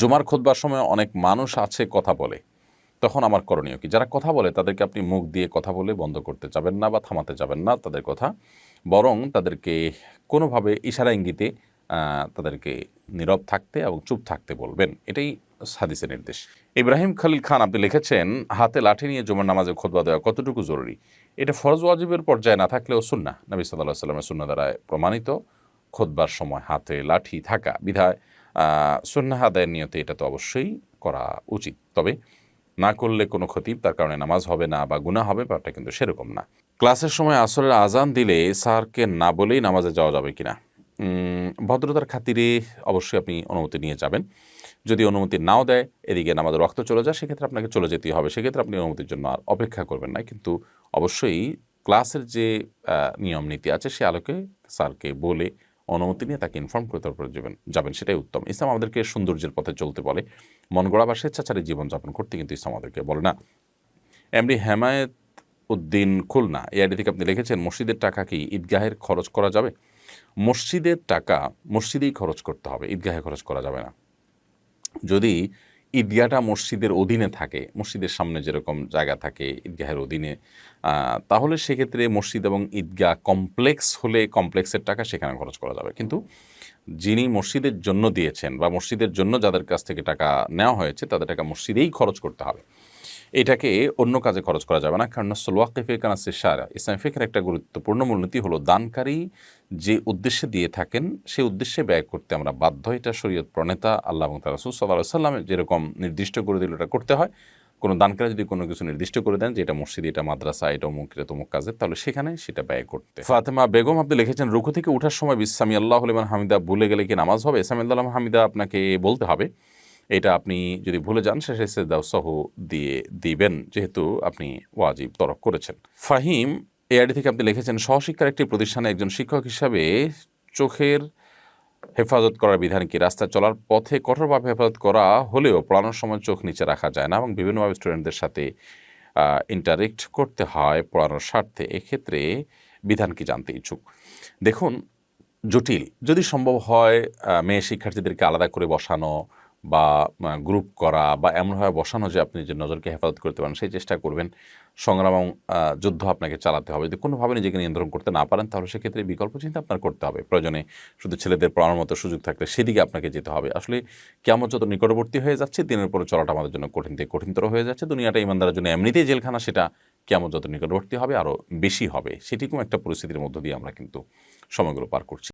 জুমার খুতবার সময় অনেক মানুষ আছে কথা বলে, তখন আমার করণীয় কি? যারা কথা বলে তাদেরকে আপনি মুখ দিয়ে কথা বলে বন্ধ করতে যাবেন না বা থামাতে যাবেন না তাদের কথা, বরং তাদেরকে কোনোভাবে ইশারা ইঙ্গিতে তাদেরকে নীরব থাকতে এবং চুপ থাকতে বলবেন। এটাই হাদিসের নির্দেশ। ইব্রাহিম খলিল খান আপনি লিখেছেন, হাতে লাঠি নিয়ে জুমার নামাজে খুতবা দেওয়া কতটুকু জরুরি? এটা ফরজ ওয়াজিবের পর্যায়ে না থাকলেও সুন্নাহ, নবী সাল্লাল্লাহু আলাইহি ওয়াসাল্লামের সুন্নাহ দ্বারা প্রমাণিত খুতবার সময় হাতে লাঠি থাকা বিধায় সুন্নাহ আদায়ের নিয়তে এটা তো অবশ্যই করা উচিত। তবে না করলে কোনো ক্ষতি, তার কারণে নামাজ হবে না বা গুনাহ হবে, ব্যাপারটা কিন্তু সেরকম না। ক্লাসের সময় আসরের আজান দিলে স্যারকে না বলেই নামাজে যাওয়া যাবে কিনা? ভদ্রতার খাতিরে অবশ্যই আপনি অনুমতি নিয়ে যাবেন। যদি অনুমতি নাও দেয়, এদিকে নামাজের রক্ত চলে যায়, সেক্ষেত্রে আপনাকে চলে যেতেই হবে। সেক্ষেত্রে আপনি অনুমতির জন্য আর অপেক্ষা করবেন না। কিন্তু অবশ্যই ক্লাসের যে নিয়ম নীতি আছে সে আলোকে স্যারকে বলে অনুমতি নিয়ে তাকে ইনফর্ম করে তারপরে যাবেন, সেটাই উত্তম। ইসলাম আমাদেরকে সৌন্দর্যের পথে চলতে বলে, মন গড়া বা স্বেচ্ছাচারী জীবনযাপন করতে কিন্তু ইসলাম আমাদেরকে বলে না। এমডি হেমায়েত উদ্দিন খুলনা এই আইডি থেকে আপনি লিখেছেন, মসজিদের টাকা কি ঈদগাহের খরচ করা যাবে? মসজিদের টাকা মসজিদেই খরচ করতে হবে, ঈদগাহে খরচ করা যাবে না। যদি ঈদগাহটা মসজিদের অধীনে থাকে, মসজিদের সামনে যেরকম জায়গা থাকে ঈদগাহের অধীনে, তাহলে সেক্ষেত্রে মসজিদ এবং ঈদগাহ কমপ্লেক্স হলে কমপ্লেক্সের টাকা সেখানে খরচ করা যাবে। কিন্তু যিনি মসজিদের জন্য দিয়েছেন বা মসজিদের জন্য যাদের কাছ থেকে টাকা নেওয়া হয়েছে তাদের টাকা মসজিদেই খরচ করতে হবে, এটাকে অন্য কাজে খরচ করা যাবে না। কারণ ওয়াকিফে কানাসে সারা ইসলাম ফিকহের একটা গুরুত্বপূর্ণ মূলনীতি হলো, দানকারী যে উদ্দেশ্যে দিয়ে থাকেন সেই উদ্দেশ্যে ব্যয় করতে আমরা বাধ্য। এটা শরীয়ত প্রণেতা আল্লাহ এবং তার রাসূল সাল্লাল্লাহু আলাইহি ওয়াসাল্লাম যেরকম নির্দিষ্ট করে দিল এটা করতে হয়, কোনো দানকারী যদি কোনো কিছু নির্দিষ্ট করে দেন যে এটা মসজিদ, এটা মাদ্রাসা, এটা অমুক, এটা তমুক কাজের, তাহলে সেখানে সেটা ব্যয় করতে। ফাতেমা বেগম আপনি লিখেছেন, রুকু থেকে উঠার সময় সামি আল্লাহু লিমান হামিদা ভুলে গেলে কি নামাজ হবে? সামি আল্লাহু লিমান হামিদা আপনাকে বলতে হবে। এটা আপনি যদি ভুলে যান শেষে সেজদা সহ দিয়ে দিবেন, যেহেতু আপনি ওয়াজিব তরক করেছেন। ফাহিম এআইডি থেকে আপনি লিখেছেন, সহশিক্ষার একটি প্রতিষ্ঠানে একজন শিক্ষক হিসাবে চোখের হেফাজত করার বিধান কি? রাস্তায় চলার পথে কঠোরভাবে হেফাজত করা হলেও পড়ানোর সময় চোখ নিচে রাখা যায় না এবং বিভিন্নভাবে স্টুডেন্টদের সাথে ইন্টারেক্ট করতে হয় পড়ানোর স্বার্থে, এক্ষেত্রে বিধান কি জানতে ইচ্ছুক। দেখুন, জটিল। যদি সম্ভব হয় মেয়ে শিক্ষার্থীদেরকে আলাদা করে বসানো বা গ্রুপ করা বা এমনভাবে বসানো যে আপনি যে নজরকে হেফাজত করতে পারেন সেই চেষ্টা করবেন। সংগ্রাম এবং যুদ্ধ আপনাকে চালাতে হবে। যদি কোনোভাবে নিজেকে নিয়ন্ত্রণ করতে না পারেন তাহলে সেক্ষেত্রে বিকল্প চিন্তা আপনার করতে হবে। প্রয়োজনে শুধু ছেলেদের পড়ানোর মতো সুযোগ থাকলে সেদিকে আপনাকে যেতে হবে। আসলে কিয়ামত যত নিকটবর্তী হয়ে যাচ্ছে, দিনের পরে চলাটা আমাদের জন্য কঠিন থেকে কঠিনতর হয়ে যাচ্ছে। দুনিয়াটা ঈমানদারের জন্য এমনিতেই জেলখানা, সেটা কিয়ামত যত নিকটবর্তী হবে আরও বেশি হবে। সেটিরকম একটা পরিস্থিতির মধ্য দিয়ে আমরা কিন্তু সময়গুলো পার করছি।